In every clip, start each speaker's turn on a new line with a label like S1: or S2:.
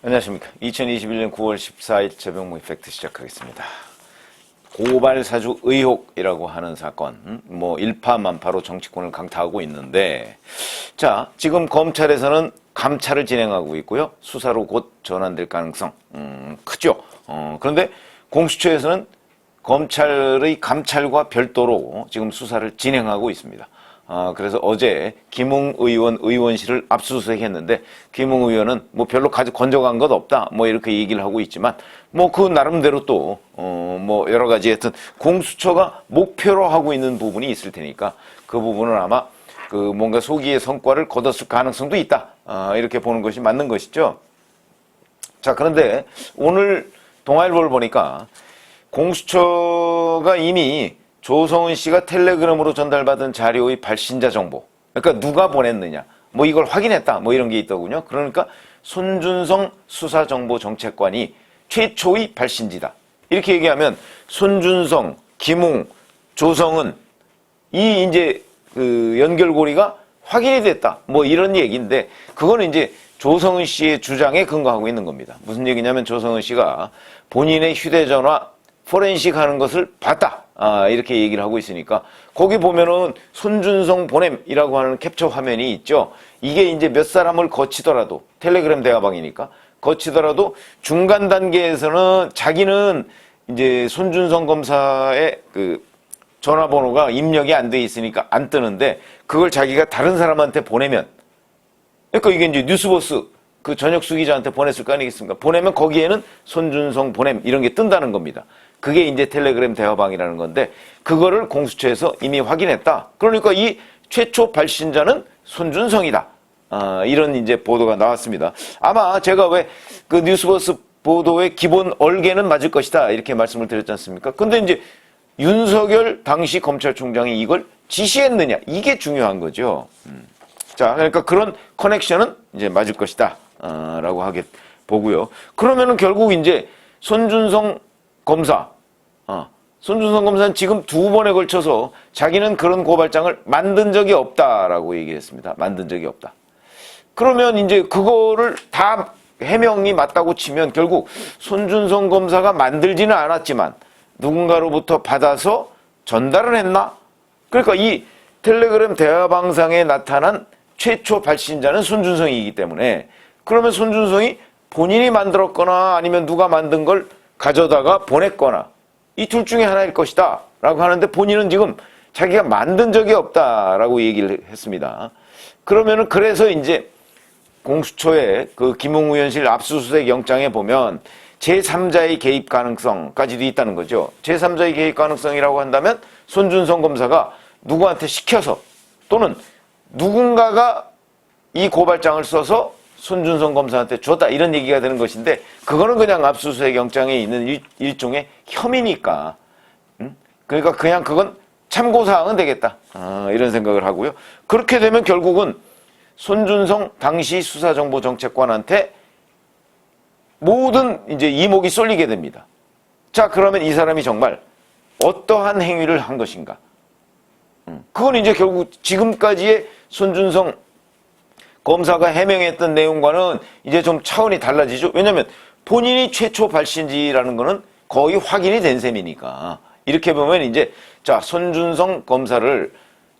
S1: 안녕하십니까. 2021년 9월 14일 최병무의 팩트 시작하겠습니다. 고발사주 의혹이라고 하는 사건, 일파만파로 정치권을 강타하고 있는데, 자, 지금 검찰에서는 감찰을 진행하고 있고요. 수사로 곧 전환될 가능성, 크죠. 그런데 공수처에서는 검찰의 감찰과 별도로 지금 수사를 진행하고 있습니다. 그래서 어제 김웅 의원 의원실을 압수수색했는데 김웅 의원은 별로 건져간 것 없다 이렇게 얘기를 하고 있지만 그 나름대로 또 여러 가지 하여튼 공수처가 목표로 하고 있는 부분이 있을 테니까 그 부분은 아마 뭔가 소기의 성과를 거뒀을 가능성도 있다 이렇게 보는 것이 맞는 것이죠. 자, 그런데 오늘 동아일보를 보니까 공수처가 이미 조성은 씨가 텔레그램으로 전달받은 자료의 발신자 정보, 그러니까 누가 보냈느냐, 이걸 확인했다, 이런 게 있더군요. 그러니까 손준성 수사정보정책관이 최초의 발신지다. 이렇게 얘기하면 손준성, 김웅, 조성은 이 이제 연결고리가 확인이 됐다, 이런 얘기인데 그거는 이제 조성은 씨의 주장에 근거하고 있는 겁니다. 무슨 얘기냐면 조성은 씨가 본인의 휴대전화 포렌식 하는 것을 봤다. 이렇게 얘기를 하고 있으니까 거기 보면은 손준성 보냄이라고 하는 캡처 화면이 있죠. 이게 이제 몇 사람을 거치더라도 텔레그램 대화방이니까 거치더라도 중간 단계에서는 자기는 이제 손준성 검사의 전화번호가 입력이 안 돼 있으니까 안 뜨는데 그걸 자기가 다른 사람한테 보내면 그러니까 이게 이제 뉴스버스 전혁수 기자한테 보냈을 거 아니겠습니까? 보내면 거기에는 손준성 보냄 이런 게 뜬다는 겁니다. 그게 이제 텔레그램 대화방이라는 건데 그거를 공수처에서 이미 확인했다. 그러니까 이 최초 발신자는 손준성이다. 이런 이제 보도가 나왔습니다. 아마 제가 왜 뉴스버스 보도의 기본 얼개는 맞을 것이다 이렇게 말씀을 드렸지 않습니까? 근데 이제 윤석열 당시 검찰총장이 이걸 지시했느냐 이게 중요한 거죠. 자, 그러니까 그런 커넥션은 이제 맞을 것이다. 라고 하게 보고요. 그러면은 결국 이제 손준성 검사는 지금 2번에 걸쳐서 자기는 그런 고발장을 만든 적이 없다라고 얘기했습니다. 만든 적이 없다. 그러면 이제 그거를 다 해명이 맞다고 치면 결국 손준성 검사가 만들지는 않았지만 누군가로부터 받아서 전달을 했나? 그러니까 이 텔레그램 대화방상에 나타난 최초 발신자는 손준성이기 때문에 그러면 손준성이 본인이 만들었거나 아니면 누가 만든 걸 가져다가 보냈거나 이 둘 중에 하나일 것이다 라고 하는데 본인은 지금 자기가 만든 적이 없다라고 얘기를 했습니다. 그러면은 그래서 이제 공수처의 김웅 의원실 압수수색 영장에 보면 제3자의 개입 가능성까지도 있다는 거죠. 제3자의 개입 가능성이라고 한다면 손준성 검사가 누구한테 시켜서 또는 누군가가 이 고발장을 써서 손준성 검사한테 줬다 이런 얘기가 되는 것인데 그거는 그냥 압수수색 영장에 있는 일종의 혐의니까 그러니까 그냥 그건 참고사항은 되겠다 이런 생각을 하고요. 그렇게 되면 결국은 손준성 당시 수사정보정책관한테 모든 이제 이목이 쏠리게 됩니다. 자, 그러면 이 사람이 정말 어떠한 행위를 한 것인가? 그건 이제 결국 지금까지의 손준성 검사가 해명했던 내용과는 이제 좀 차원이 달라지죠. 왜냐하면 본인이 최초 발신지라는 거는 거의 확인이 된 셈이니까. 이렇게 보면 이제 자, 손준성 검사를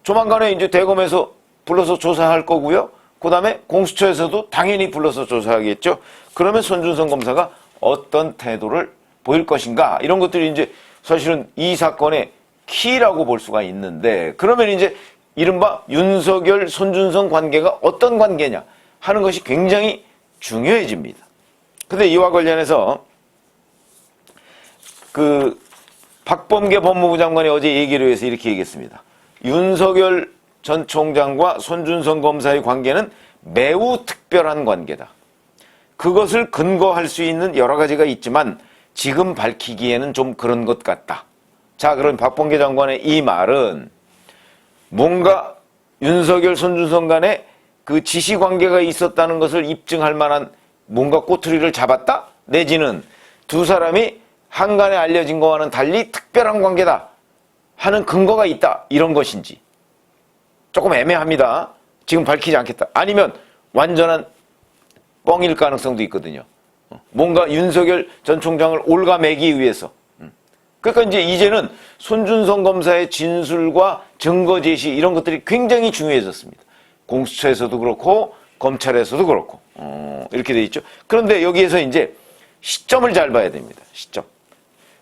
S1: 조만간에 이제 대검에서 불러서 조사할 거고요. 그 다음에 공수처에서도 당연히 불러서 조사하겠죠. 그러면 손준성 검사가 어떤 태도를 보일 것인가 이런 것들이 이제 사실은 이 사건의 키라고 볼 수가 있는데 그러면 이제 이른바 윤석열, 손준성 관계가 어떤 관계냐 하는 것이 굉장히 중요해집니다. 근데 이와 관련해서 박범계 법무부 장관이 어제 얘기를 해서 이렇게 얘기했습니다. 윤석열 전 총장과 손준성 검사의 관계는 매우 특별한 관계다. 그것을 근거할 수 있는 여러 가지가 있지만 지금 밝히기에는 좀 그런 것 같다. 자, 그럼 박범계 장관의 이 말은 뭔가 윤석열, 손준성 간에 지시 관계가 있었다는 것을 입증할 만한 뭔가 꼬투리를 잡았다? 내지는 두 사람이 한간에 알려진 것과는 달리 특별한 관계다 하는 근거가 있다 이런 것인지 조금 애매합니다. 지금 밝히지 않겠다. 아니면 완전한 뻥일 가능성도 있거든요. 뭔가 윤석열 전 총장을 올가매기 위해서. 그러니까 이제는 손준성 검사의 진술과 증거 제시 이런 것들이 굉장히 중요해졌습니다. 공수처에서도 그렇고 검찰에서도 그렇고 이렇게 돼 있죠. 그런데 여기에서 이제 시점을 잘 봐야 됩니다. 시점.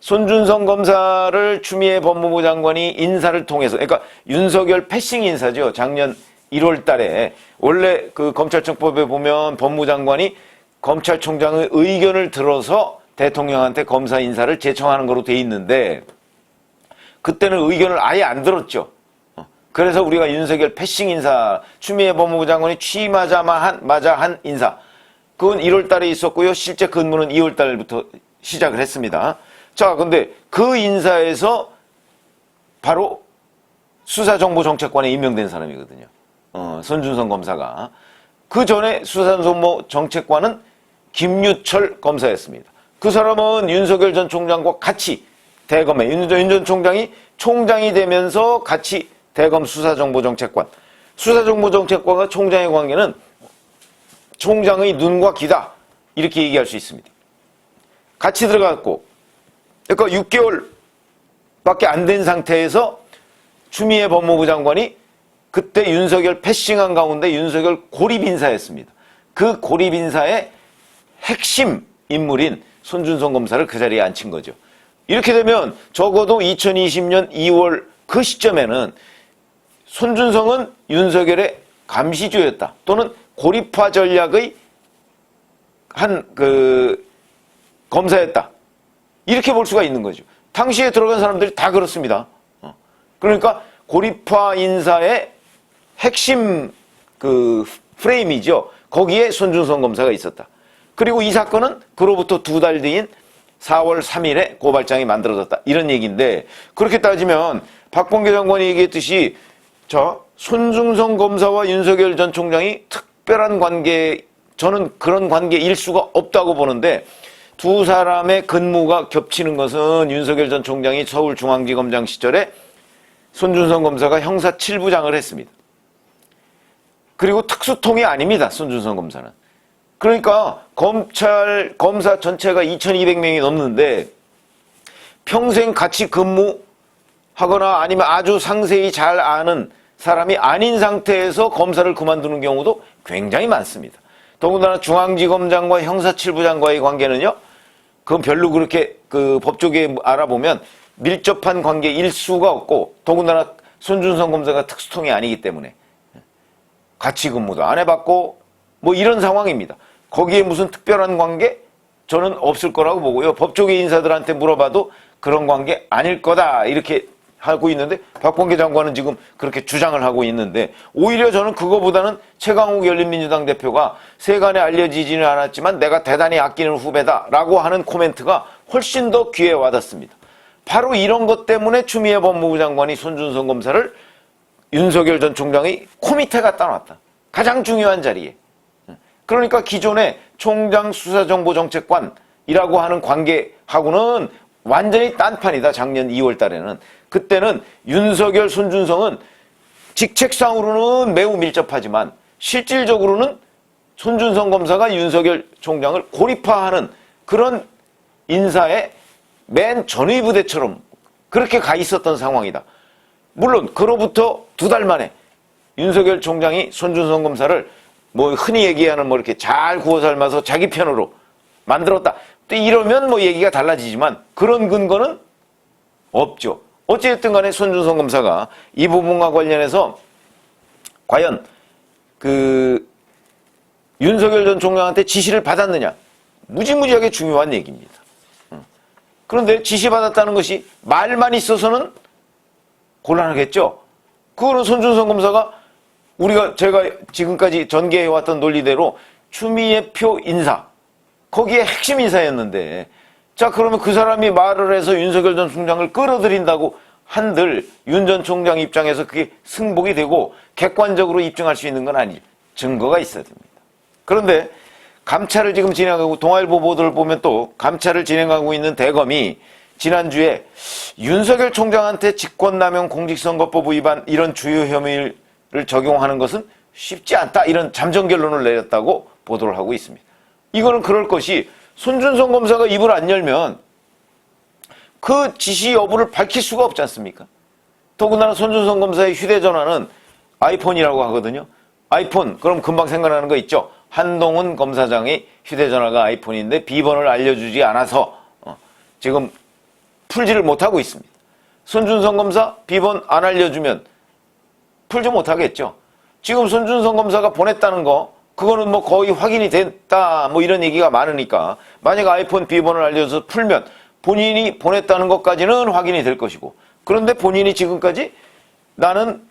S1: 손준성 검사를 추미애 법무부 장관이 인사를 통해서, 그러니까 윤석열 패싱 인사죠. 작년 1월 달에 원래 그 검찰청법에 보면 법무부 장관이 검찰총장의 의견을 들어서 대통령한테 검사 인사를 제청하는 거로 돼 있는데 그때는 의견을 아예 안 들었죠. 그래서 우리가 윤석열 패싱 인사, 추미애 법무부 장관이 취임하자마자 한 인사, 그건 1월 달에 있었고요. 실제 근무는 2월 달부터 시작을 했습니다. 자, 근데 그 인사에서 바로 수사정보정책관에 임명된 사람이거든요. 손준성 검사가. 그 전에 수사정보정책관은 김유철 검사였습니다. 그 사람은 윤석열 전 총장과 같이 대검에, 윤 전 총장이 총장이 되면서 같이 대검 수사정보정책관. 수사정보정책관과 총장의 관계는 총장의 눈과 귀다. 이렇게 얘기할 수 있습니다. 같이 들어갔고, 그러니까 6개월밖에 안 된 상태에서 추미애 법무부 장관이 그때 윤석열 패싱한 가운데 윤석열 고립인사였습니다. 그 고립인사의 핵심 인물인 손준성 검사를 그 자리에 앉힌 거죠. 이렇게 되면 적어도 2020년 2월 그 시점에는 손준성은 윤석열의 감시조였다. 또는 고립화 전략의 한 검사였다. 이렇게 볼 수가 있는 거죠. 당시에 들어간 사람들이 다 그렇습니다. 그러니까 고립화 인사의 핵심 프레임이죠. 거기에 손준성 검사가 있었다. 그리고 이 사건은 그로부터 2달 뒤인 4월 3일에 고발장이 만들어졌다. 이런 얘기인데, 그렇게 따지면 박범계 장관이 얘기했듯이 손준성 검사와 윤석열 전 총장이 특별한 관계, 저는 그런 관계일 수가 없다고 보는데, 두 사람의 근무가 겹치는 것은 윤석열 전 총장이 서울중앙지검장 시절에 손준성 검사가 형사 7부장을 했습니다. 그리고 특수통이 아닙니다. 손준성 검사는. 그러니까 검사 전체가 2200명이 넘는데 평생 같이 근무하거나 아니면 아주 상세히 잘 아는 사람이 아닌 상태에서 검사를 그만두는 경우도 굉장히 많습니다. 더군다나 중앙지검장과 형사 7부장과의 관계는요, 그건 별로 그렇게 법조계에 알아보면 밀접한 관계일 수가 없고, 더군다나 손준성 검사가 특수통이 아니기 때문에 같이 근무도 안 해봤고 뭐 이런 상황입니다. 거기에 무슨 특별한 관계? 저는 없을 거라고 보고요. 법조계 인사들한테 물어봐도 그런 관계 아닐 거다 이렇게 하고 있는데, 박범계 장관은 지금 그렇게 주장을 하고 있는데, 오히려 저는 그거보다는 최강욱 열린민주당 대표가 세간에 알려지지는 않았지만 내가 대단히 아끼는 후배다라고 하는 코멘트가 훨씬 더 귀에 와닿습니다. 바로 이런 것 때문에 추미애 법무부 장관이 손준성 검사를 윤석열 전 총장의 코 밑에 갖다 놨다. 가장 중요한 자리에. 그러니까 기존의 총장 수사정보정책관이라고 하는 관계하고는 완전히 딴판이다. 작년 2월 달에는. 그때는 윤석열, 손준성은 직책상으로는 매우 밀접하지만 실질적으로는 손준성 검사가 윤석열 총장을 고립화하는 그런 인사의 맨 전위 부대처럼 그렇게 가 있었던 상황이다. 물론 그로부터 2달 만에 윤석열 총장이 손준성 검사를 뭐 흔히 얘기하는 뭐 이렇게 잘 구워 삶아서 자기 편으로 만들었다. 또 이러면 뭐 얘기가 달라지지만 그런 근거는 없죠. 어쨌든 간에 손준성 검사가 이 부분과 관련해서 과연 윤석열 전 총장한테 지시를 받았느냐. 무지무지하게 중요한 얘기입니다. 그런데 지시받았다는 것이 말만 있어서는 곤란하겠죠. 그거는 손준성 검사가 제가 지금까지 전개해왔던 논리대로 추미애 표 인사, 거기에 핵심 인사였는데, 자, 그러면 그 사람이 말을 해서 윤석열 전 총장을 끌어들인다고 한들 윤 전 총장 입장에서 그게 승복이 되고 객관적으로 입증할 수 있는 건 아니죠. 증거가 있어야 됩니다. 그런데 감찰을 지금 진행하고, 동아일보 보도를 보면 또 감찰을 진행하고 있는 대검이 지난주에 윤석열 총장한테 직권남용 공직선거법 위반 이런 주요 혐의를 적용하는 것은 쉽지 않다, 이런 잠정 결론을 내렸다고 보도를 하고 있습니다. 이거는 그럴 것이 손준성 검사가 입을 안 열면 그 지시 여부를 밝힐 수가 없지 않습니까? 더군다나 손준성 검사의 휴대전화는 아이폰이라고 하거든요. 아이폰, 그럼 금방 생각나는 거 있죠? 한동훈 검사장의 휴대전화가 아이폰인데 비번을 알려주지 않아서 지금 풀지를 못하고 있습니다. 손준성 검사 비번 안 알려주면 풀지 못하겠죠. 지금 손준성 검사가 보냈다는 거, 그거는 뭐 거의 확인이 됐다, 뭐 이런 얘기가 많으니까 만약 아이폰 비번을 알려줘서 풀면 본인이 보냈다는 것까지는 확인이 될 것이고, 그런데 본인이 지금까지 나는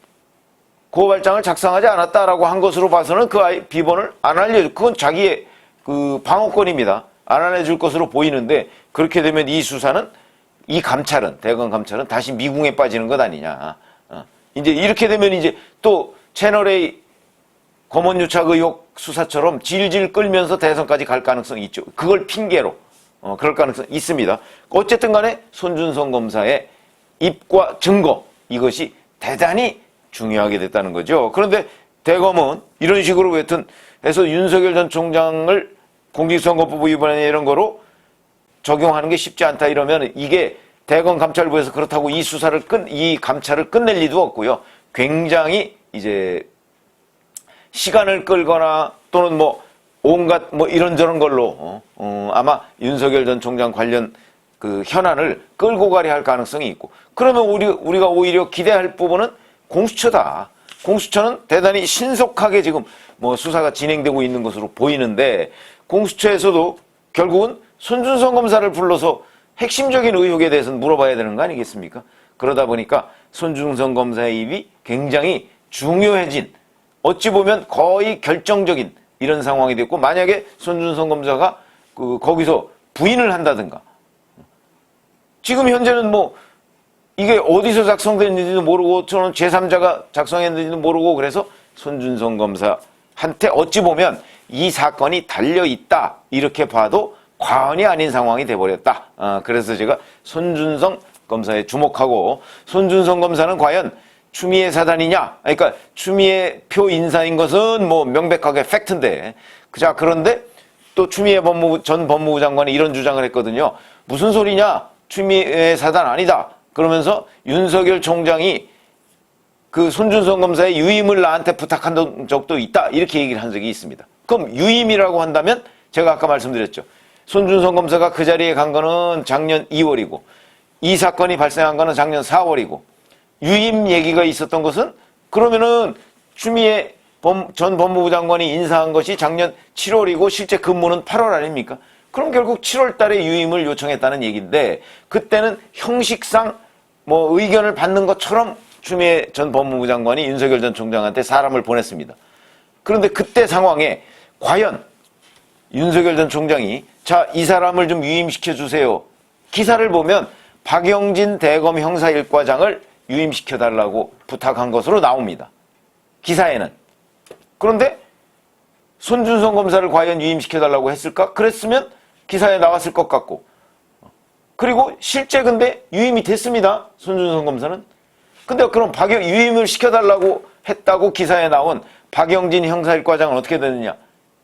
S1: 고발장을 작성하지 않았다라고 한 것으로 봐서는 그 비번을 안 알려줘. 그건 자기의 그 방어권입니다. 안 알려줄 것으로 보이는데, 그렇게 되면 이 수사는, 이 감찰은, 대검 감찰은 다시 미궁에 빠지는 것 아니냐. 이제 이렇게 되면 이제 또 채널A 검언유착 의혹 수사처럼 질질 끌면서 대선까지 갈 가능성이 있죠. 그걸 핑계로 그럴 가능성이 있습니다. 어쨌든 간에 손준성 검사의 입과 증거, 이것이 대단히 중요하게 됐다는 거죠. 그런데 대검은 이런 식으로 여튼 해서 윤석열 전 총장을 공직선거법 위반이나 이런 거로 적용하는 게 쉽지 않다 이러면 이게 대검 감찰부에서 그렇다고 이 수사를 이 감찰을 끝낼 리도 없고요. 굉장히 이제 시간을 끌거나 또는 뭐 온갖 뭐 이런저런 걸로 아마 윤석열 전 총장 관련 그 현안을 끌고 가려 할 가능성이 있고, 그러면 우리가 오히려 기대할 부분은 공수처다. 공수처는 대단히 신속하게 지금 뭐 수사가 진행되고 있는 것으로 보이는데, 공수처에서도 결국은 손준성 검사를 불러서 핵심적인 의혹에 대해서는 물어봐야 되는 거 아니겠습니까? 그러다 보니까 손준성 검사의 입이 굉장히 중요해진, 어찌 보면 거의 결정적인 이런 상황이 됐고, 만약에 손준성 검사가 거기서 부인을 한다든가, 지금 현재는 뭐 이게 어디서 작성됐는지도 모르고 저는 제3자가 작성했는지도 모르고, 그래서 손준성 검사한테 어찌 보면 이 사건이 달려있다 이렇게 봐도 과언이 아닌 상황이 돼버렸다. 그래서 제가 손준성 검사에 주목하고, 손준성 검사는 과연 추미애 사단이냐? 그러니까 추미애 표 인사인 것은 뭐 명백하게 팩트인데, 자, 그런데 또 추미애 전 법무부 장관이 이런 주장을 했거든요. 무슨 소리냐? 추미애 사단 아니다. 그러면서 윤석열 총장이 그 손준성 검사의 유임을 나한테 부탁한 적도 있다. 이렇게 얘기를 한 적이 있습니다. 그럼 유임이라고 한다면 제가 아까 말씀드렸죠. 손준성 검사가 그 자리에 간 거는 작년 2월이고 이 사건이 발생한 거는 작년 4월이고 유임 얘기가 있었던 것은 그러면은 추미애 전 법무부 장관이 인사한 것이 작년 7월이고 실제 근무는 8월 아닙니까? 그럼 결국 7월 달에 유임을 요청했다는 얘기인데, 그때는 형식상 뭐 의견을 받는 것처럼 추미애 전 법무부 장관이 윤석열 전 총장한테 사람을 보냈습니다. 그런데 그때 상황에 과연 윤석열 전 총장이 자, 이 사람을 좀 유임시켜 주세요. 기사를 보면 박영진 대검 형사 1과장을 유임시켜 달라고 부탁한 것으로 나옵니다. 기사에는. 그런데 손준성 검사를 과연 유임시켜 달라고 했을까? 그랬으면 기사에 나왔을 것 같고. 그리고 실제 근데 유임이 됐습니다. 손준성 검사는. 근데 그럼 유임을 시켜달라고 했다고 기사에 나온 박영진 형사 1과장은 어떻게 됐느냐?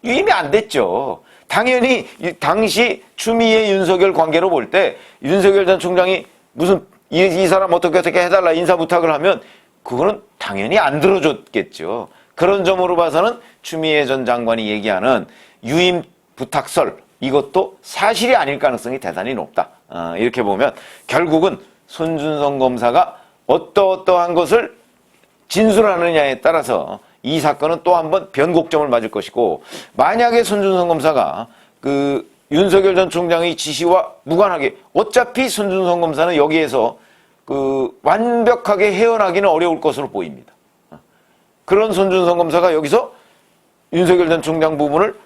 S1: 유임이 안 됐죠. 당연히 당시 추미애 윤석열 관계로 볼 때 윤석열 전 총장이 무슨 이 사람 어떻게 해달라 인사 부탁을 하면 그거는 당연히 안 들어줬겠죠. 그런 점으로 봐서는 추미애 전 장관이 얘기하는 유임 부탁설, 이것도 사실이 아닐 가능성이 대단히 높다. 이렇게 보면 결국은 손준성 검사가 어떠한 것을 진술하느냐에 따라서 이 사건은 또 한 번 변곡점을 맞을 것이고, 만약에 손준성 검사가 그 윤석열 전 총장의 지시와 무관하게, 어차피 손준성 검사는 여기에서 그 완벽하게 헤어나기는 어려울 것으로 보입니다. 그런 손준성 검사가 여기서 윤석열 전 총장 부분을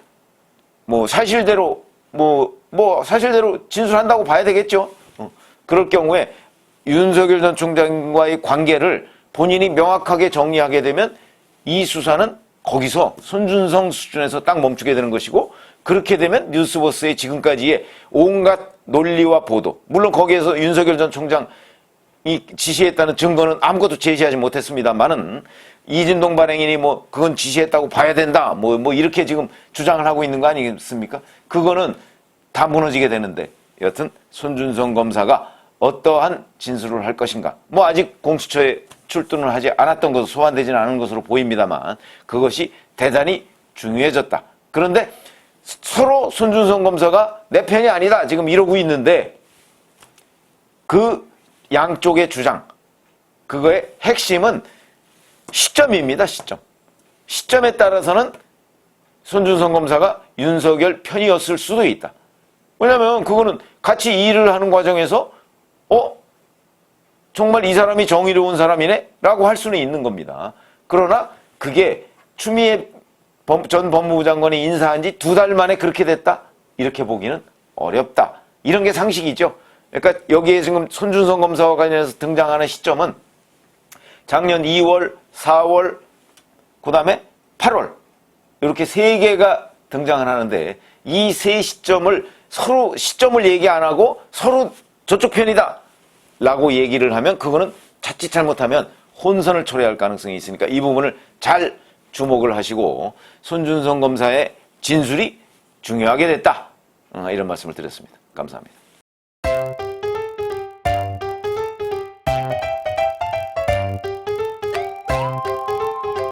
S1: 뭐 사실대로 사실대로 진술한다고 봐야 되겠죠. 그럴 경우에 윤석열 전 총장과의 관계를 본인이 명확하게 정리하게 되면 이 수사는 거기서 손준성 수준에서 딱 멈추게 되는 것이고, 그렇게 되면 뉴스버스의 지금까지의 온갖 논리와 보도, 물론 거기에서 윤석열 전 총장이 지시했다는 증거는 아무것도 제시하지 못했습니다만은 이진동 발행인이 뭐 그건 지시했다고 봐야 된다 뭐 이렇게 지금 주장을 하고 있는 거 아니겠습니까? 그거는 다 무너지게 되는데 여튼 손준성 검사가 어떠한 진술을 할 것인가. 뭐 아직 공수처에 출두는 하지 않았던 것으로 소환되지는 않은 것으로 보입니다만 그것이 대단히 중요해졌다. 그런데 서로 손준성 검사가 내 편이 아니다 지금 이러고 있는데 그 양쪽의 주장 그거의 핵심은 시점입니다. 시점에 따라서는 손준성 검사가 윤석열 편이었을 수도 있다. 왜냐하면 그거는 같이 일을 하는 과정에서 정말 이 사람이 정의로운 사람이네? 라고 할 수는 있는 겁니다. 그러나 그게 추미애 전 법무부 장관이 인사한 지 2달 만에 그렇게 됐다? 이렇게 보기는 어렵다. 이런 게 상식이죠. 그러니까 여기에 지금 손준성 검사와 관련해서 등장하는 시점은 작년 2월, 4월, 그 다음에 8월 이렇게 3개가 등장을 하는데 이 3시점을 서로 시점을 얘기 안 하고 서로 저쪽 편이다 라고 얘기를 하면 그거는 자칫 잘못하면 혼선을 초래할 가능성이 있으니까 이 부분을 잘 주목을 하시고 손준성 검사의 진술이 중요하게 됐다. 이런 말씀을 드렸습니다. 감사합니다.